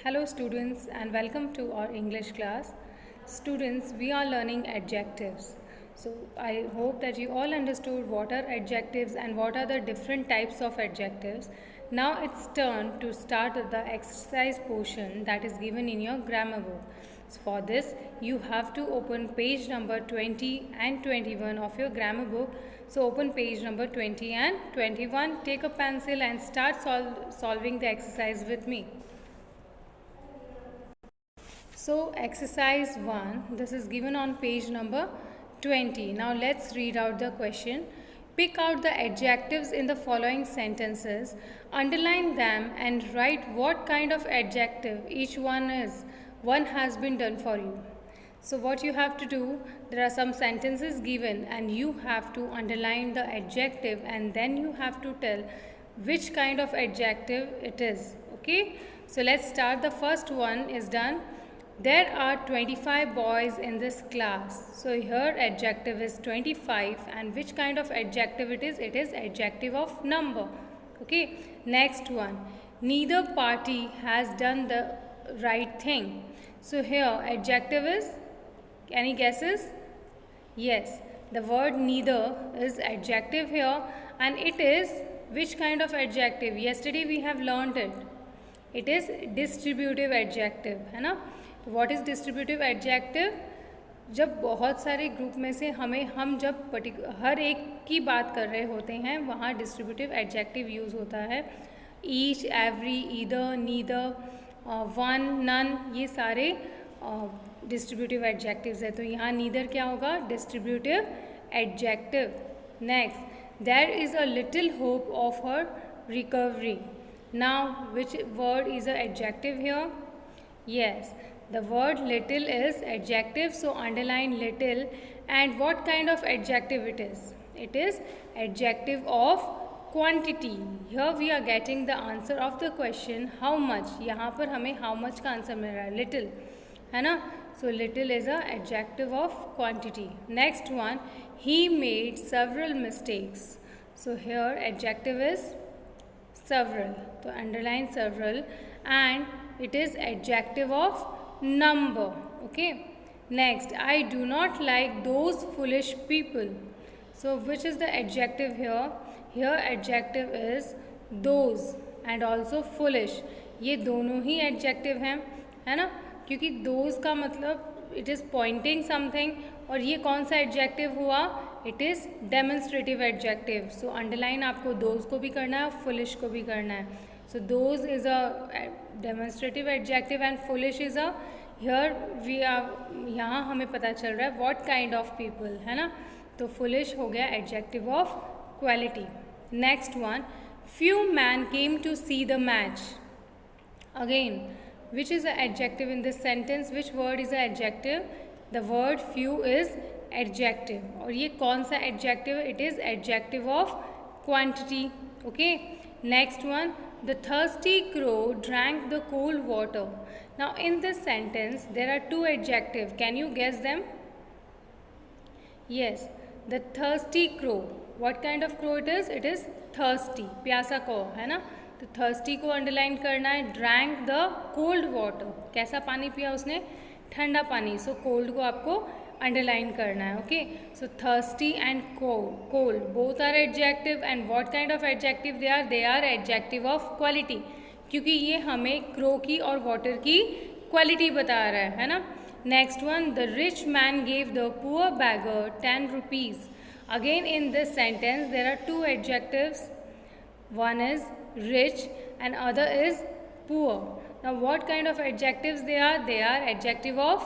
Hello students and welcome to our English class. Students, we are learning adjectives. So I hope that you all understood what are adjectives and what are the different types of adjectives. Now it's turn to start the exercise portion that is given in your grammar book. So for this, you have to open page number 20 and 21 of your grammar book. So open page number 20 and 21, take a pencil and start solving the exercise with me. So exercise 1, this is given on page number 20. Now let's read out the question. Pick out the adjectives in the following sentences, underline them and write what kind of adjective each one is. One has been done for you. So what you have to do, there are some sentences given and you have to underline the adjective and then you have to tell which kind of adjective it is. Okay, so let's start. The first one is done. There are 25 boys in this class. So here adjective is 25 and which kind of adjective it is? It is adjective of number. Okay, next one. Neither party has done the right thing. So here adjective is, any guesses? Yes, the word neither is adjective here and it is which kind of adjective? Yesterday we have learned it. It is distributive adjective, है ना? What is distributive adjective? जब बहुत सारे group में से हम जब हर एक की बात कर रहे होते हैं वहाँ डिस्ट्रीब्यूटिव एडजेक्टिव यूज़ होता है. Each, every, either, neither, one, none, ये सारे डिस्ट्रीब्यूटिव एडजेक्टिव्स है. तो यहाँ नीदर क्या होगा? Distributive adjective. Next, there is a little hope of her recovery. Now which word is a adjective here? Yes, the word little is adjective, so underline little. And what kind of adjective it is? It is adjective of quantity. Here we are getting the answer of the question how much. यहाँ पर हमें how much का answer मिल रहा है, little, है ना? So little is a adjective of quantity. Next one, he made several mistakes. So here adjective is several. So underline several and it is adjective of number. Okay, next, I do not like those foolish people. So which is the adjective here? Here adjective is those and also foolish. ये दोनों ही adjective हैं, है ना? क्योंकि those का मतलब it is pointing something और ये कौन सा adjective हुआ? It is demonstrative adjective. So underline आपको those को भी करना है और foolish को भी करना है. So those is a demonstrative adjective and foolish is a, here we are, यहाँ हमें पता चल रहा है what kind of people, है ना? तो foolish हो गया adjective of quality. Next one, few men came to see the match. Again, which is the adjective in this sentence? Which word is the adjective? The word few is adjective. और ये कौन सा adjective? It is adjective of quantity. Okay. Next one, the thirsty crow drank the cold water. Now in this sentence there are two adjectives. Can you guess them? Yes, the thirsty crow. What kind of crow it is? It is thirsty. प्यासा को, है ना? तो thirsty को underline करना है. Drank the cold water. कैसा पानी पिया उसने? ठंडा पानी. So cold को आपको underline करना है. Okay, so thirsty and cold both are adjective and what kind of adjective they are? They are adjective of quality. क्योंकि ये हमें crow की और water की quality बता रहा है ना? Next one, the rich man gave the poor beggar 10 rupees. Again in this sentence there are two adjectives. One is rich and other is poor. Now what kind of adjectives they are? They are adjective of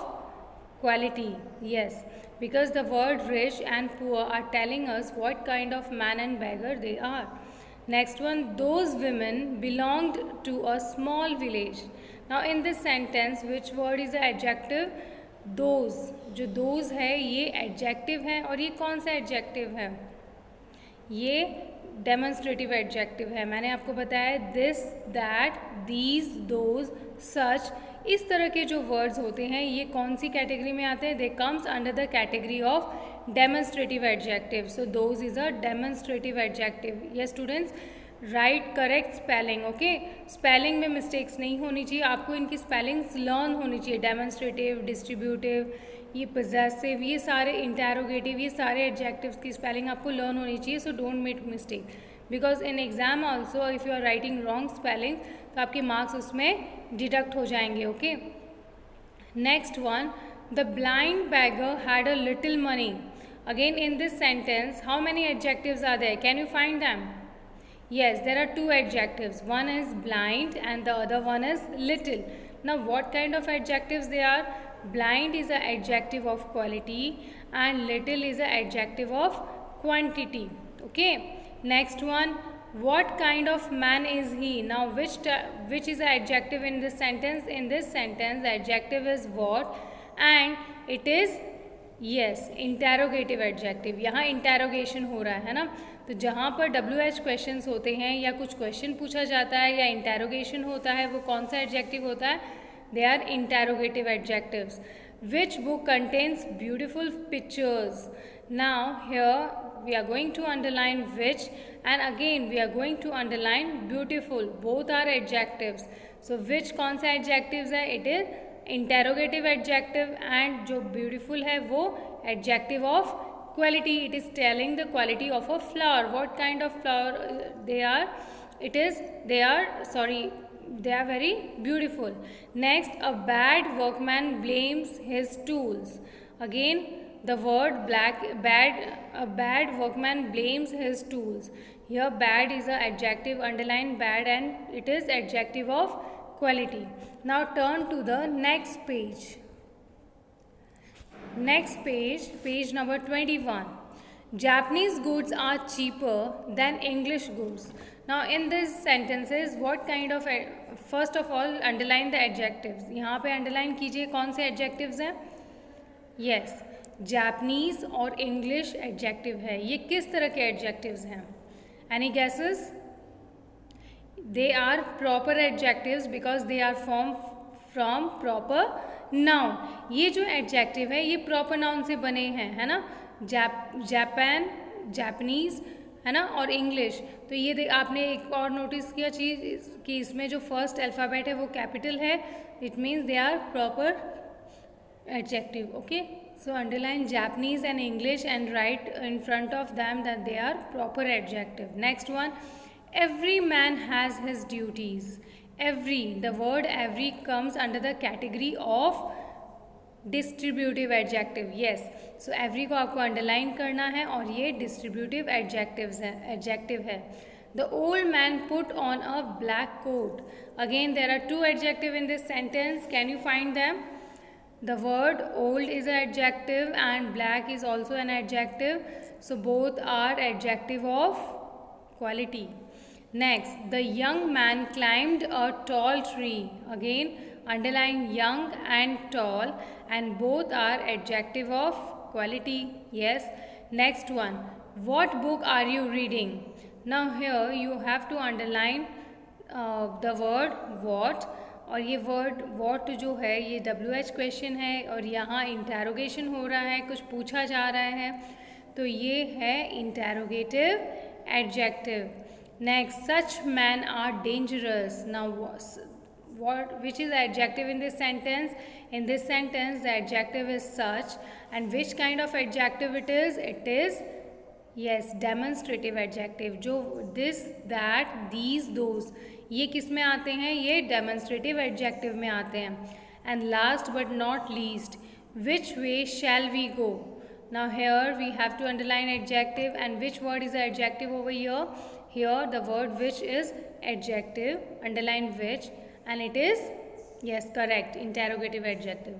quality. Yes, because the word rich and poor are telling us what kind of man and beggar they are. Next one, those women belonged to a small village. Now in this sentence which word is the adjective? Those. जो those है ये adjective है और ये कौन सा adjective है? ये demonstrative adjective है. मैंने आपको बताया this, that, these, those, such. इस तरह के जो वर्ड्स होते हैं ये कौन सी कैटेगरी में आते हैं? They comes under the category of demonstrative adjective. So those is a demonstrative adjective. Yes students, right correct spelling, okay. Spelling में मिस्टेक्स नहीं होनी चाहिए, आपको इनकी स्पेलिंग्स लर्न होनी चाहिए। डेमोन्स्ट्रेटिव, डिस्ट्रीब्यूटिव, ये पोजेसिव, ये सारे इंटेरोगेटिव, ये सारे एडजेक्टिव्स की स्पेलिंग आपको लर्न होनी चाहिए। So don't make mistake, because in exam also if you are writing wrong spelling तो आपके मार्क्स उसमें डिडक्ट हो जाएंगे, okay. Next one, the blind beggar had a little money. Again in this sentence, how many adjectives are there? Can you find them? Yes, there are two adjectives. One is blind and the other one is little. Now what kind of adjectives they are? Blind is an adjective of quality and little is an adjective of quantity, okay. Next one, what kind of man is he? Now which is an adjective in this sentence? In this sentence the adjective is what and it is yes interrogative adjective. यहाँ interrogation हो रहा है ना, तो जहाँ पर WH questions होते हैं या कुछ क्वेश्चन पूछा जाता है या इंटेरोगेशन होता है, वो कौन सा एडजेक्टिव होता है? They are interrogative adjectives. Which book contains beautiful pictures? Now here we are going to underline which and again we are going to underline beautiful, both are adjectives. So which कौन सा adjectives है? It is interrogative adjective and जो beautiful है वो adjective of quality. It is telling the quality of a flower. What kind of flower they are? It is they are very beautiful. Next, a bad workman blames his tools. Again the word a bad workman blames his tools. Here bad is a adjective, underline bad and it is adjective of quality. Now turn to the next page. Next page, page number 21. Japanese goods are cheaper than English goods. Now in these sentences, what kind of, first of all underline the adjectives. यहाँ पे underline कीजिए कौन से adjectives हैं? Yes, Japanese और English adjective है। ये किस तरह के adjectives हैं? Any guesses? They are proper adjectives because they are formed from proper noun. ये जो adjective है ये proper noun से बने हैं, है ना। जापान, जापानीज, है ना, और इंग्लिश। तो ये आपने एक और नोटिस किया चीज़ कि इसमें जो फर्स्ट अल्फ़ाबेट है वो कैपिटल है। It means they are proper adjective, okay. So underline Japanese and English and write in front of them that they are proper adjective. Next one, every man has his duties. Every, the word every comes under the category of distributive adjective. Yes, so every को आपको underline करना है और ये distributive adjective है। The old man put on a black coat. Again there are two adjectives in this sentence. Can you find them? The word old is an adjective and black is also an adjective. So both are adjective of quality. Next, the young man climbed a tall tree. Again, underline young and tall and both are adjective of quality. Yes. Next one, what book are you reading? Now here you have to underline the word what. और ये word what जो है ये WH question है और यहाँ interrogation हो रहा है, कुछ पूछा जा रहा है, तो ये है interrogative adjective. Next, such man are dangerous. Now what which is the adjective in this sentence? In this sentence the adjective is such, and which kind of adjective it is? It is yes demonstrative adjective। जो this, that, these, those ये किस में आते हैं? ये demonstrative adjective में आते हैं। And last but not least, which way shall we go? Now here we have to underline adjective and which word is adjective over here? Here the word which is adjective, underline which and it is yes correct interrogative adjective.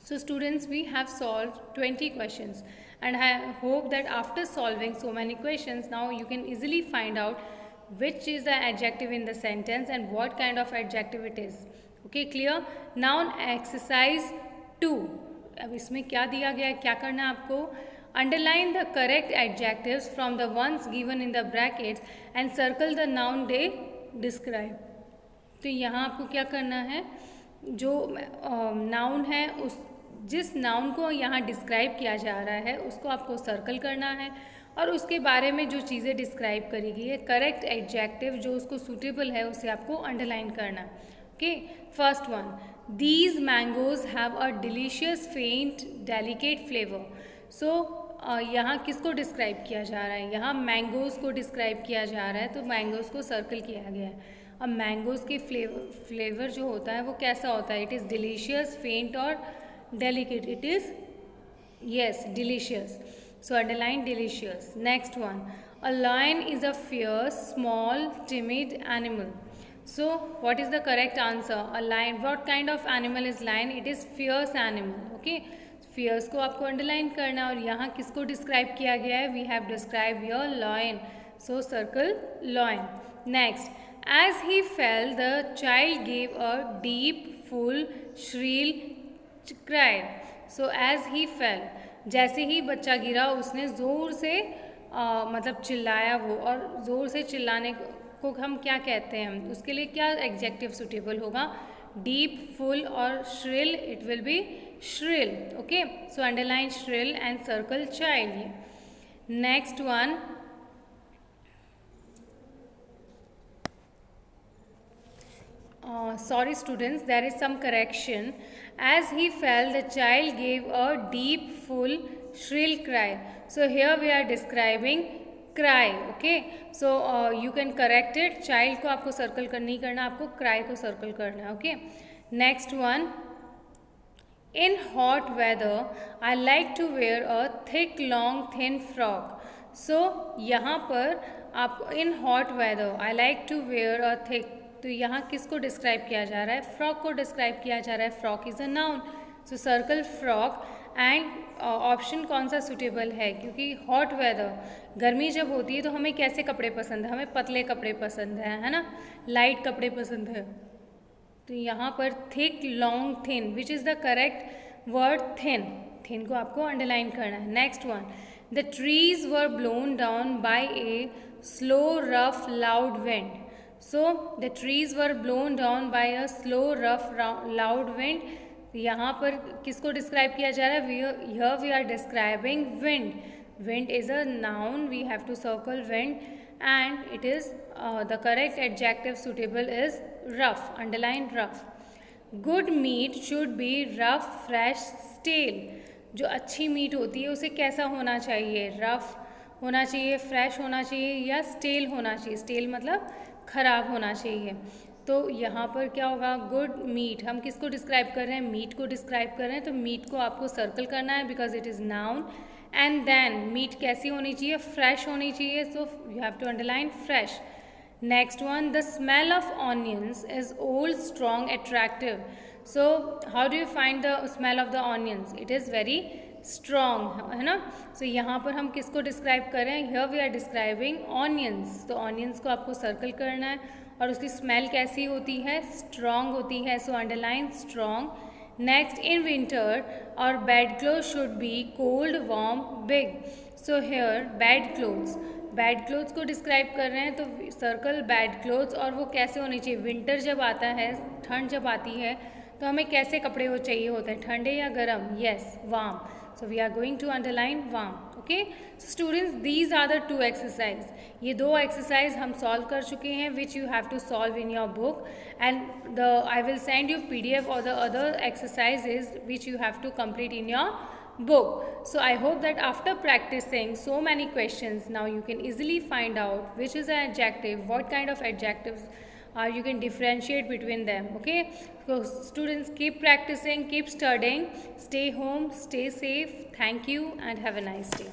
So students, we have solved 20 questions and I hope that after solving so many questions now you can easily find out which is the adjective in the sentence and what kind of adjective it is. Okay, clear? Now exercise 2. अब इसमें क्या दिया गया है, क्या करना है आपको? Underline the correct adjectives from the ones given in the brackets and circle the noun they describe. तो यहाँ आपको क्या करना है, जो नाउन है उस जिस नाउन को यहाँ डिस्क्राइब किया जा रहा है उसको आपको सर्कल करना है और उसके बारे में जो चीज़ें डिस्क्राइब करी गई है, करेक्ट एडजेक्टिव जो उसको सूटेबल है उसे आपको अंडरलाइन करना है. Okay, first one, these mangoes have a delicious फेंट डेलिकेट फ्लेवर. सो यहाँ किसको डिस्क्राइब किया जा रहा है? यहाँ मैंगोज़ को डिस्क्राइब किया जा रहा है, तो मैंगोज़ को सर्कल किया गया है. अब मैंगोज़ के फ्लेवर जो होता है वो कैसा होता है? इट इज़ डिलीशियस, फेंट और delicate. It is yes, delicious. So underline delicious. Next one, a lion is a fierce, small, timid animal. So what is the correct answer? A lion, what kind of animal is lion? It is fierce animal. Okay, fierce को आपको underline करना. और यहाँ किसको describe किया गया है? We have described your lion. So circle lion. Next, as he fell, the child gave a deep, full, shrill cry. So as he fell, जैसे ही बच्चा गिरा उसने ज़ोर से मतलब चिल्लाया वो. और ज़ोर से चिल्लाने को हम क्या कहते हैं? उसके लिए क्या एग्जेक्टिव सुटेबल होगा? डीप, फुल और shrill. It will be shrill. Okay, so underline shrill and circle child. Next one, sorry students, there is some correction. As he fell, the child gave a deep, full, shrill cry. So here we are describing cry. Okay, so you can correct it. Child को आपको circle नहीं करना, आपको cry को circle करना. Okay, next one. In hot weather, I like to wear a thick, long, thin frock. So यहाँ पर आप in hot weather, I like to wear a thick. तो यहाँ किसको डिस्क्राइब किया जा रहा है? फ्रॉक को डिस्क्राइब किया जा रहा है. Frock is a noun. So circle frock. And option कौन सा सुटेबल है? क्योंकि हॉट वेदर, गर्मी जब होती है तो हमें कैसे कपड़े पसंद है? हमें पतले कपड़े पसंद है ना, लाइट कपड़े पसंद है. तो यहाँ पर thick, long, thin, which is the correct word? Thin. Thin को आपको अंडरलाइन करना है. Next one, the trees were blown down by a slow, rough, loud wind. So the trees were blown down by a slow, rough, loud wind. यहाँ पर किसको describe किया जा रहा है? Here we are describing wind. Wind is a noun. We have to circle wind, and it is the correct adjective suitable is rough. Underline rough. Good meat should be rough, fresh, stale. जो अच्छी meet होती है उसे कैसा होना चाहिए? Rough होना चाहिए, फ्रेश होना चाहिए, या स्टेल होना चाहिए? स्टेल मतलब ख़राब होना चाहिए. तो यहाँ पर क्या होगा? Good meat. हम किसको डिस्क्राइब कर रहे हैं? मीट को डिस्क्राइब कर रहे हैं. तो मीट को आपको सर्कल करना है because it is noun. And then meat कैसी होनी चाहिए? फ्रेश होनी चाहिए. So you have to underline fresh. Next one, the smell of onions is old, strong, attractive. So how do you find the smell of the onions? It is very strong, है ना. सो यहाँ पर हम किसको describe कर रहे हैं? Here we are describing onions. तो ऑनियंस को आपको सर्कल करना है. और उसकी स्मेल कैसी होती है? स्ट्रॉन्ग होती है. So underline strong. Next, in winter और bed cloth should be cold, warm, big. So here bed clothes, bed clothes को डिस्क्राइब कर रहे हैं तो सर्कल बैड क्लोथ्स. और वो कैसे होनी चाहिए? विंटर जब आता है, ठंड जब आती है तो हमें कैसे कपड़े हो चाहिए होते हैं? ठंडे या गर्म? Yes, warm. So we are going to underline warm. Okay, so students, these are the two exercise. ये दो exercise हम solve कर चुके हैं which you have to solve in your book, and I will send you PDF or the other exercises which you have to complete in your book. So I hope that after practicing so many questions, now you can easily find out which is an adjective, what kind of adjectives you can differentiate between them. Okay, so students, keep practicing, keep studying, stay home, stay safe. Thank you and have a nice day.